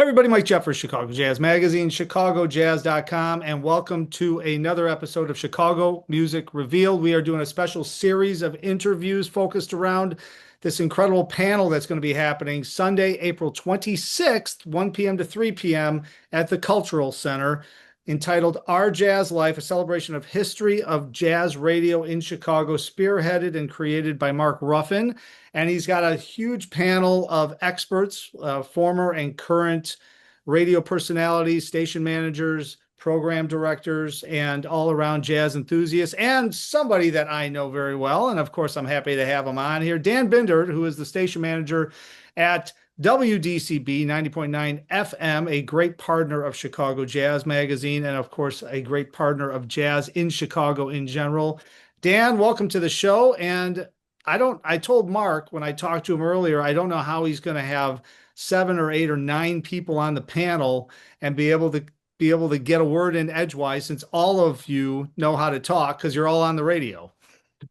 Everybody, Mike Jeffers, Chicago Jazz Magazine, ChicagoJazz.com, and welcome to another episode of Chicago Music Revealed. We are doing a special series of interviews focused around this incredible panel that's going to be happening Sunday, April 26th, 1 p.m. to 3 p.m. at the Cultural Center, entitled Our Jazz Life, a celebration of history of jazz radio in Chicago, spearheaded and created by Mark Ruffin. And he's got a huge panel of experts, former and current radio personalities, station managers, program directors, and all around jazz enthusiasts, and somebody that I know very well. And of course, I'm happy to have him on here, Dan Bindert, who is the station manager at WDCB 90.9 FM, a great partner of Chicago Jazz Magazine, and of course, a great partner of jazz in Chicago in general. Dan, welcome to the show. And I told Mark when I talked to him earlier, I don't know how he's going to have 7 or 8 or 9 people on the panel and be able to get a word in edgewise, since all of you know how to talk because you're all on the radio.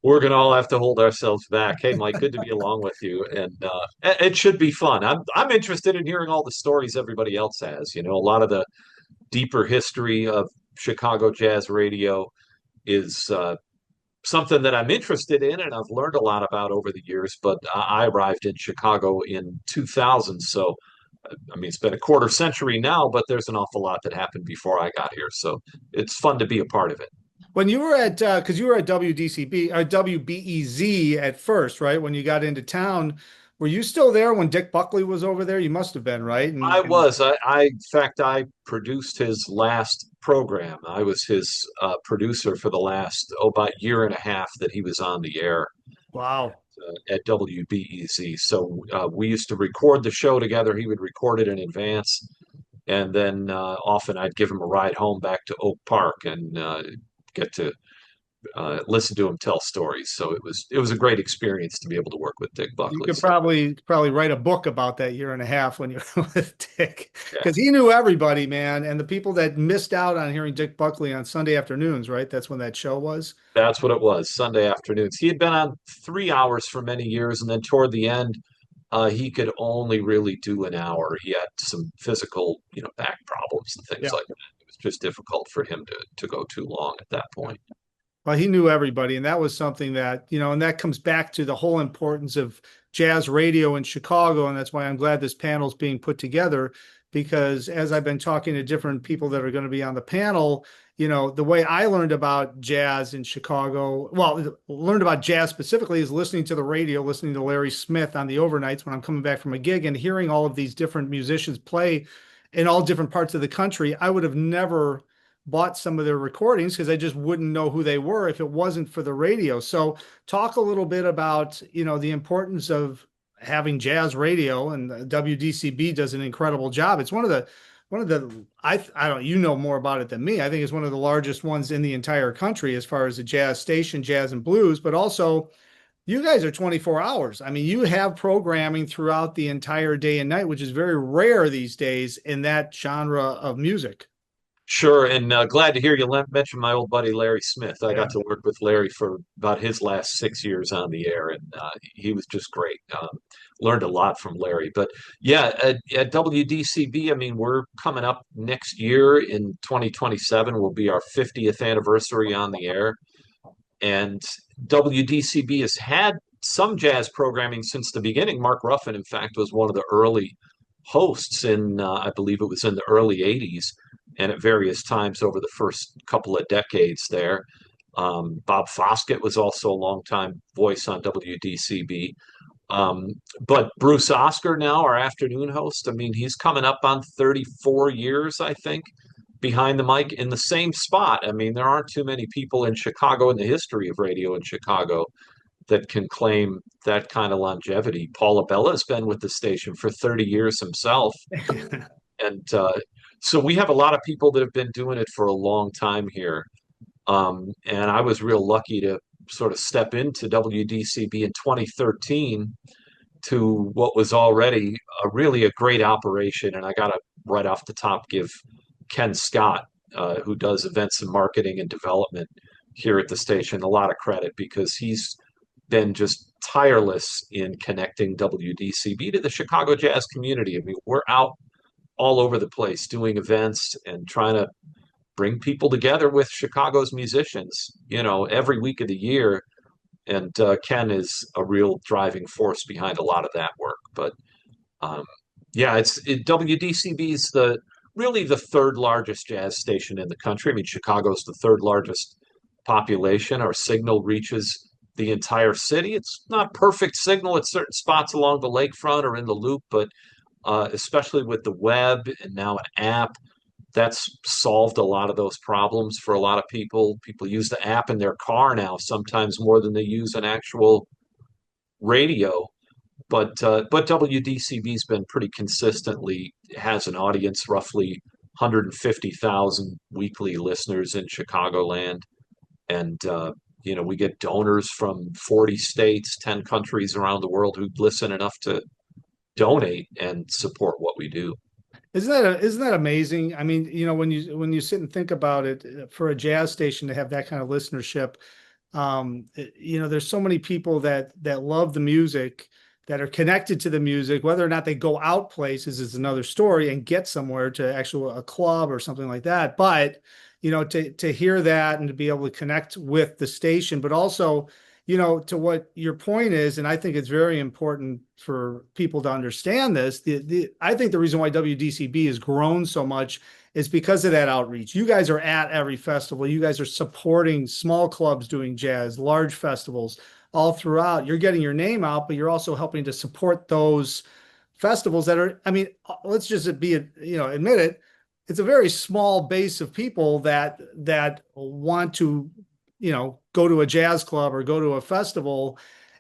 We're gonna all have to hold ourselves back. Hey, Mike, good to be along with you, and it should be fun. I'm interested in hearing all the stories everybody else has. A lot of the deeper history of Chicago jazz radio is something that I'm interested in, and I've learned a lot about over the years. But I arrived in Chicago in 2000, so I mean it's been a quarter century now, but there's an awful lot that happened before I got here. So it's fun to be a part of it. When you were at, because you were at WDCB or WBEZ at first, right? When you got into town, were you still there when Dick Buckley was over there? You must have been, right? And, I and was. In fact, I produced his last program. I was his producer for the last, about year and a half that he was on the air wow. at WBEZ. So we used to record the show together. He would record it in advance. And then often I'd give him a ride home back to Oak Park and get to listen to him tell stories. So it was a great experience to be able to work with Dick You Buckley. could So probably write a book about that year and a half when you were with Dick, yeah. because he knew everybody, man, and the people that missed out on hearing Dick Buckley on Sunday afternoons, right? That's when that show was. That's what it was, Sunday afternoons. He had been on 3 hours for many years, and then toward the end, he could only really do an hour. He had some physical, back problems and things Yeah. like that. It was just difficult for him to go too long at that Yeah. point. Well, he knew everybody, and that was something that, and that comes back to the whole importance of jazz radio in Chicago. And that's why I'm glad this panel is being put together, because as I've been talking to different people that are going to be on the panel, the way I learned about jazz in Chicago, well, learned about jazz specifically, is listening to the radio, listening to Larry Smith on the overnights when I'm coming back from a gig and hearing all of these different musicians play in all different parts of the country. I would have never bought some of their recordings because I just wouldn't know who they were if it wasn't for the radio. So talk a little bit about, the importance of having jazz radio, and the WDCB does an incredible job. It's one of the I don't, you know more about it than me. I think it's one of the largest ones in the entire country as far as a jazz station, jazz and blues, but also you guys are 24 hours. I mean, you have programming throughout the entire day and night, which is very rare these days in that genre of music. Sure, and glad to hear you mention my old buddy Larry Smith. I got Yeah. to work with Larry for about his last 6 years on the air, and he was just great. Learned a lot from Larry. But yeah, at WDCB, I mean, we're coming up next year in 2027 will be our 50th anniversary on the air, and WDCB has had some jazz programming since the beginning. Mark Ruffin, in fact, was one of the early hosts I believe it was in the early 80s and at various times over the first couple of decades there. Bob Foskett was also a longtime voice on WDCB. Um, but Bruce Oscar, now our afternoon host, I mean, he's coming up on 34 years, I think, behind the mic in the same spot. I mean, there aren't too many people in Chicago in the history of radio in Chicago that can claim that kind of longevity. Paul Abella's been with the station for 30 years himself. And so we have a lot of people that have been doing it for a long time here. And I was real lucky to sort of step into WDCB in 2013 to what was already really a great operation. And I got to right off the top give Ken Scott, who does events and marketing and development here at the station, a lot of credit because he's been just tireless in connecting WDCB to the Chicago jazz community. I mean, we're out all over the place doing events and trying to bring people together with Chicago's musicians, every week of the year. And Ken is a real driving force behind a lot of that work. But um, yeah, WDCB is the really the third largest jazz station in the country. I mean, Chicago's the third largest population. Our signal reaches the entire city. It's not perfect signal at certain spots along the lakefront or in the loop, but especially with the web and now an app, that's solved a lot of those problems for a lot of people. People use the app in their car now, sometimes more than they use an actual radio. But WDCB's been pretty consistently has an audience, roughly 150,000 weekly listeners in Chicagoland, and we get donors from 40 states, 10 countries around the world who listen enough to donate and support what we do. Isn't that amazing? I mean, when you sit and think about it, for a jazz station to have that kind of listenership, there's so many people that love the music, that are connected to the music. Whether or not they go out places is another story and get somewhere to actual a club or something like that. But to hear that and to be able to connect with the station, but also to what your point is, and I think it's very important for people to understand this. I think the reason why WDCB has grown so much is because of that outreach. You guys are at every festival. You guys are supporting small clubs doing jazz, large festivals all throughout. You're getting your name out, but you're also helping to support those festivals that are, I mean, let's just admit it. It's a very small base of people that want to, go to a jazz club or go to a festival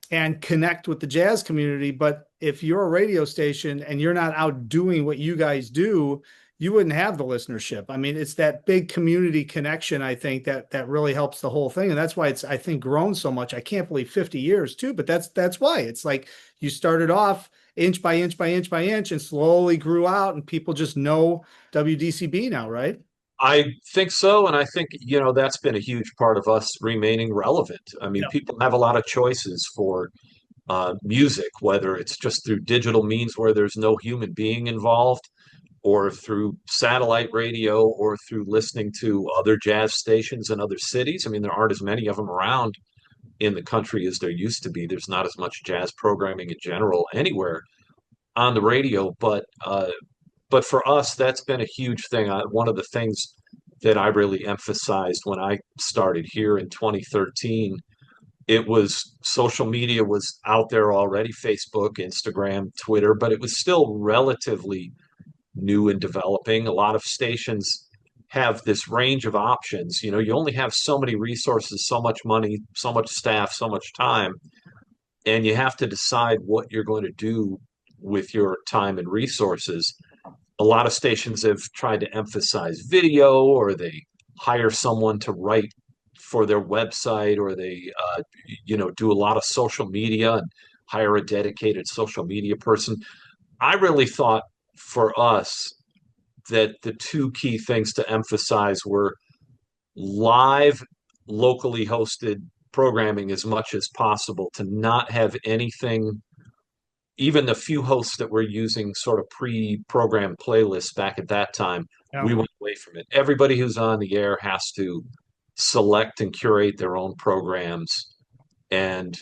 and connect with the jazz community. But if you're a radio station and you're not out doing what you guys do, you wouldn't have the listenership. I mean, it's that big community connection, I think, that really helps the whole thing. And that's why it's, I think, grown so much. I can't believe 50 years too, but that's why. It's like you started off inch by inch by inch by inch and slowly grew out, and people just know WDCB now, right? I think so, and I think that's been a huge part of us remaining relevant. I mean, Yeah. people have a lot of choices for music, whether it's just through digital means where there's no human being involved, or through satellite radio, or through listening to other jazz stations in other cities. I mean, there aren't as many of them around in the country as there used to be. There's not as much jazz programming in general anywhere on the radio, but for us, that's been a huge thing. One of the things that I really emphasized when I started here in 2013, it was social media was out there already, Facebook, Instagram, Twitter, but it was still relatively new and developing. A lot of stations have this range of options. You only have so many resources, so much money, so much staff, so much time, and you have to decide what you're going to do with your time and resources. A lot of stations have tried to emphasize video, or they hire someone to write for their website, or they do a lot of social media and hire a dedicated social media person. I really thought for us that the two key things to emphasize were live, locally hosted programming as much as possible, to not have anything, even the few hosts that were using sort of pre-programmed playlists back at that time, Yeah. we went away from it. Everybody who's on the air has to select and curate their own programs. And,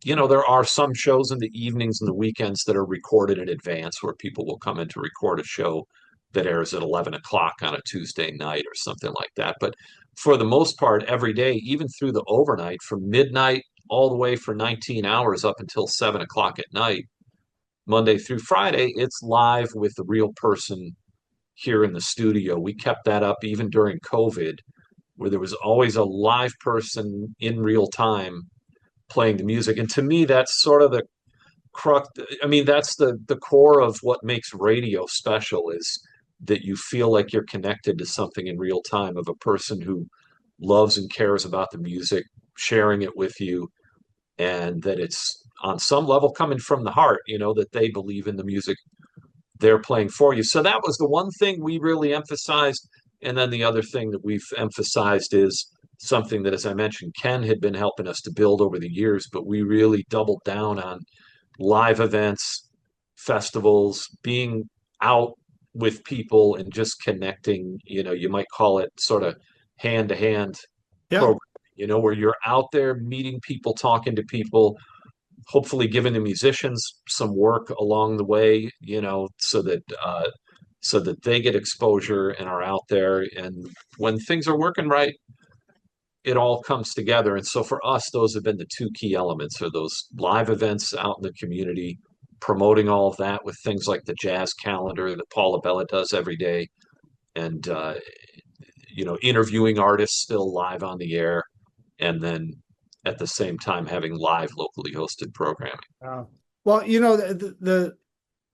there are some shows in the evenings and the weekends that are recorded in advance, where people will come in to record a show that airs at 11 o'clock on a Tuesday night or something like that. But for the most part, every day, even through the overnight, from midnight all the way for 19 hours up until 7 o'clock at night, Monday through Friday, it's live with the real person here in the studio. We kept that up even during COVID, where there was always a live person in real time playing the music. And to me, that's sort of the crux. I mean, that's the core of what makes radio special, is that you feel like you're connected to something in real time, of a person who loves and cares about the music, sharing it with you, and that it's on some level coming from the heart, that they believe in the music they're playing for you. So that was the one thing we really emphasized. And then the other thing that we've emphasized is something that, as I mentioned, Ken had been helping us to build over the years, but we really doubled down on live events, festivals, being out with people and just connecting, you might call it sort of hand to hand Yeah. program, where you're out there meeting people, talking to people, hopefully giving the musicians some work along the way, so that they get exposure and are out there. And when things are working right, it all comes together. And so for us, those have been the two key elements, are those live events out in the community, promoting all of that with things like the jazz calendar that Paula Bella does every day, and interviewing artists still live on the air, and then at the same time having live locally hosted programming. Well,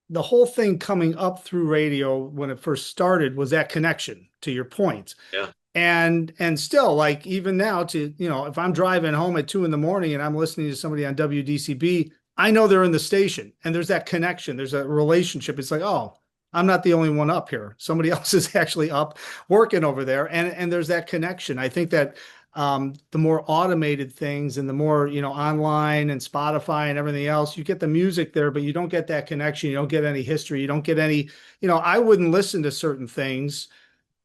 the whole thing coming up through radio when it first started was that connection, to your point. Yeah. And still, like, even now, if I'm driving home at 2 a.m. and I'm listening to somebody on WDCB, I know they're in the station, and there's that connection. There's a relationship. It's like, oh, I'm not the only one up here. Somebody else is actually up working over there. And there's that connection. I think that the more automated things and the more, online and Spotify and everything else, you get the music there, but you don't get that connection. You don't get any history. You don't get any, I wouldn't listen to certain things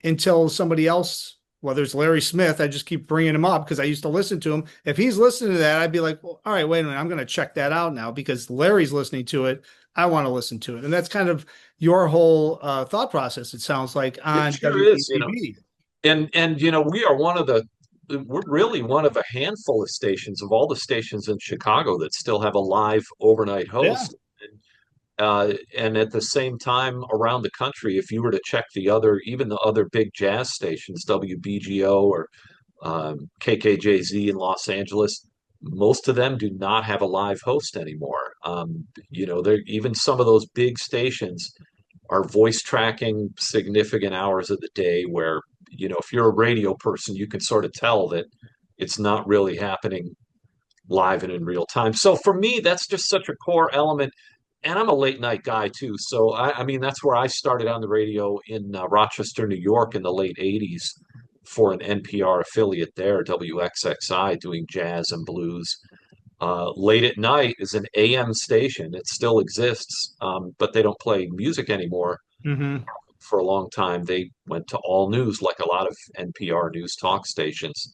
until somebody else, whether it's Larry Smith, I just keep bringing him up because I used to listen to him. If he's listening to that, I'd be like, well, all right, wait a minute, I'm going to check that out now because Larry's listening to it. I want to listen to it. And that's kind of your whole thought process, it sounds like, on It sure is, WDCB. and we're really one of a handful of stations, of all the stations in Chicago, that still have a live overnight Yeah. host. And at the same time, around the country, if you were to check even the other big jazz stations, WBGO or KKJZ in Los Angeles, most of them do not have a live host anymore. They're even some of those big stations are voice tracking significant hours of the day where, if you're a radio person, you can sort of tell that it's not really happening live and in real time. So for me, that's just such a core element. And I'm a late night guy too. So I mean, that's where I started on the radio in Rochester, New York in the late 80s for an NPR affiliate there, WXXI, doing jazz and blues. Late at Night is an AM station. It still exists, but they don't play music anymore. Mm-hmm. For a long time, they went to all news, like a lot of NPR news talk stations.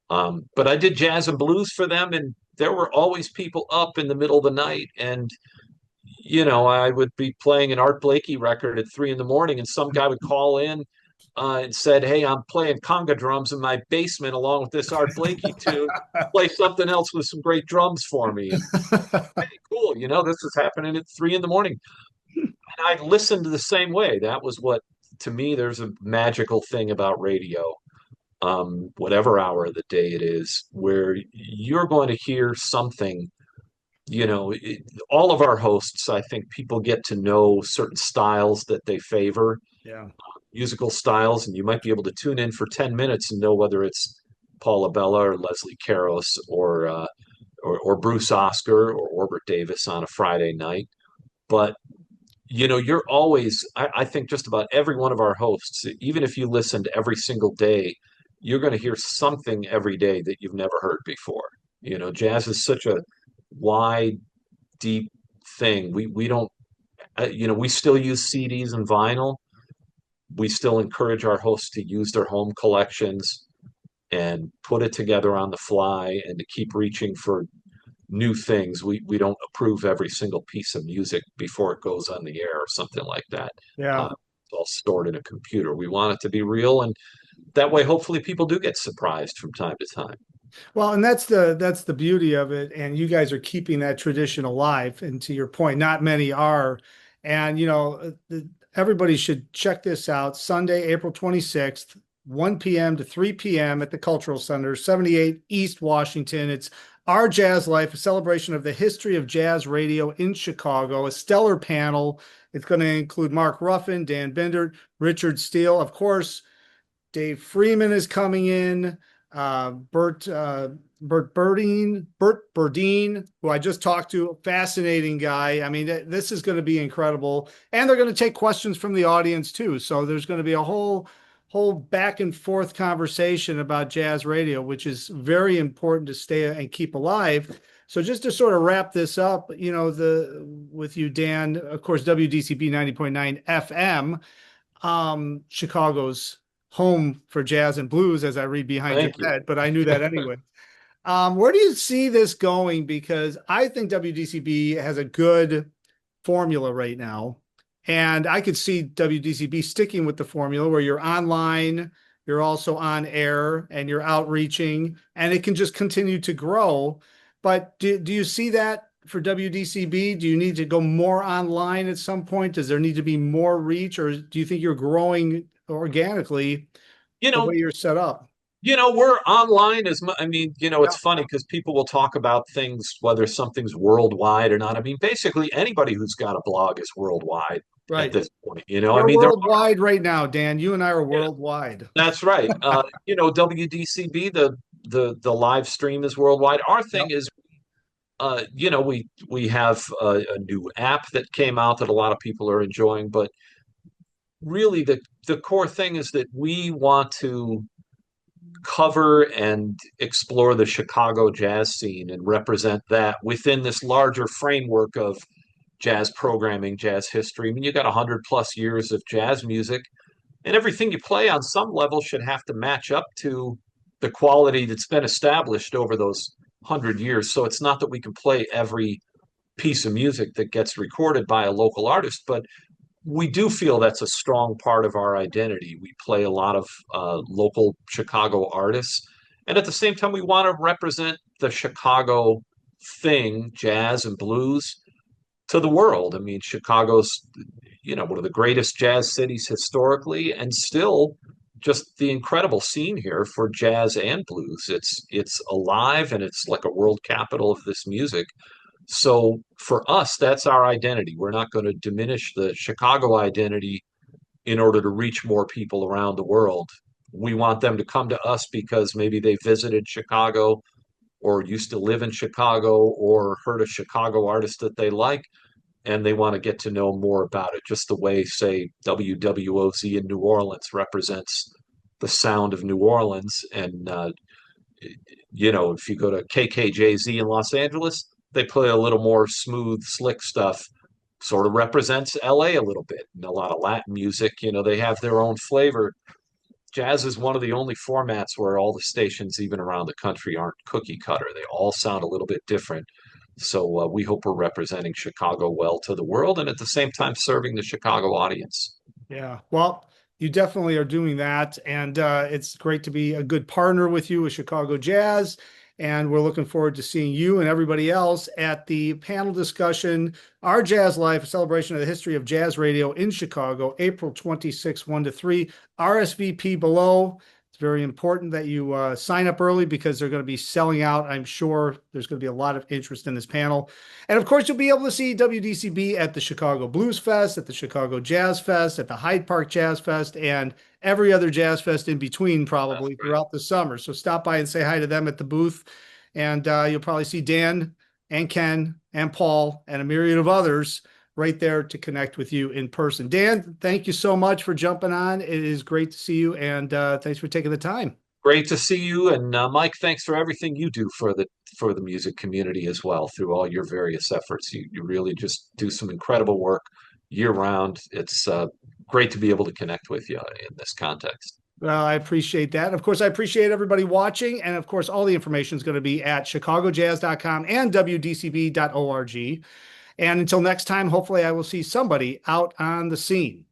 But I did jazz and blues for them, and there were always people up in the middle of the night. And, I would be playing an Art Blakey record at 3 in the morning, and some guy would call in and said, "Hey, I'm playing conga drums in my basement along with this Art Blakey tune. Play something else with some great drums for me." And, hey, cool, this is happening at 3 in the morning. And I listened the same way. That was what, to me, there's a magical thing about radio, whatever hour of the day it is, where you're going to hear something. All of our hosts, I think people get to know certain styles that they favor, Yeah. musical styles, and you might be able to tune in for 10 minutes and know whether it's Paula Bella or Leslie Caros or Bruce Oscar or Orbert Davis on a Friday night. But you're always, I think just about every one of our hosts, even if you listened every single day, you're going to hear something every day that you've never heard before. Jazz is such a wide, deep thing. We don't, we still use CDs and vinyl. We still encourage our hosts to use their home collections and put it together on the fly and to keep reaching for new things. We don't approve every single piece of music before it goes on the air or something like that. Yeah. It's all stored in a computer. We want it to be real, and that way, hopefully, people do get surprised from time to time. Well, and that's the beauty of it. And you guys are keeping that tradition alive. And to your point, not many are. And everybody should check this out. Sunday, April 26th, 1 p.m. to 3 p.m. at the Cultural Center, 78 East Washington. It's Our Jazz Life, a celebration of the history of jazz radio in Chicago, a stellar panel. It's going to include Mark Ruffin, Dan Bindert, Richard Steele, of course. Dave Freeman is coming in. Bert Burdine, who I just talked to, fascinating guy. I mean, this is going to be incredible, and they're going to take questions from the audience too. So there's going to be a whole back and forth conversation about jazz radio, which is very important to stay and keep alive. So just to sort of wrap this up, with you, Dan, of course, WDCB 90.9 FM, Chicago's home for jazz and blues, as I read behind your Thank you. head, but I knew that anyway. Where do you see this going? Because I think WDCB has a good formula right now. And I could see WDCB sticking with the formula where you're online, you're also on air, and you're outreaching, and it can just continue to grow. But do you see that for WDCB? Do you need to go more online at some point? Does there need to be more reach, or do you think you're growing organically You the way know, you're set up? we're online as much. I mean, Yeah, it's funny because people will talk about things, whether something's worldwide or not. I mean, basically anybody who's got a blog is worldwide at right. this point. I We're mean, there worldwide right now, Dan. You and I are yeah, worldwide. that's right. WDCB, the live stream is worldwide. Our thing Yep. is, we have a new app that came out that a lot of people are enjoying, but really the core thing is that we want to cover and explore the Chicago jazz scene and represent that within this larger framework of jazz programming, jazz history. I mean, you got 100+ years of jazz music, and everything you play on some level should have to match up to the quality that's been established over those 100 years. So it's not that we can play every piece of music that gets recorded by a local artist, but we do feel that's a strong part of our identity. We play a lot of local Chicago artists. And at the same time, we want to represent the Chicago thing, jazz and blues, to the world. I mean, Chicago's, one of the greatest jazz cities historically, and still just the incredible scene here for jazz and blues. It's alive and it's like a world capital of this music. So for us, that's our identity. We're not going to diminish the Chicago identity in order to reach more people around the world. We want them to come to us because maybe they visited Chicago or used to live in Chicago or heard a Chicago artist that they like and they want to get to know more about it, just the way, say, WWOZ in New Orleans represents the sound of New Orleans. And, if you go to KKJZ in Los Angeles, they play a little more smooth, slick stuff, sort of represents LA a little bit. And a lot of Latin music, they have their own flavor. Jazz is one of the only formats where all the stations, even around the country, aren't cookie cutter. They all sound a little bit different. So we hope we're representing Chicago well to the world and at the same time serving the Chicago audience. Yeah. Well, you definitely are doing that. And it's great to be a good partner with you with Chicago Jazz. And we're looking forward to seeing you and everybody else at the panel discussion, Our Jazz Life, a celebration of the history of jazz radio in Chicago, April 26, 1 to 3. RSVP below. It's very important that you sign up early because they're going to be selling out. I'm sure there's going to be a lot of interest in this panel. And of course, you'll be able to see WDCB at the Chicago Blues Fest, at the Chicago Jazz Fest, at the Hyde Park Jazz Fest, and every other jazz fest in between, That's probably right. throughout the summer. So stop by and say hi to them at the booth. And you'll probably see Dan and Ken and Paul and a myriad of others right there to connect with you in person. Dan, thank you so much for jumping on. It is great to see you, and thanks for taking the time. Great to see you, and Mike, thanks for everything you do for the music community as well through all your various efforts. You really just do some incredible work year round. It's great to be able to connect with you in this context. Well, I appreciate that. Of course, I appreciate everybody watching. And of course, all the information is going to be at chicagojazz.com and wdcb.org. And until next time, hopefully I will see somebody out on the scene.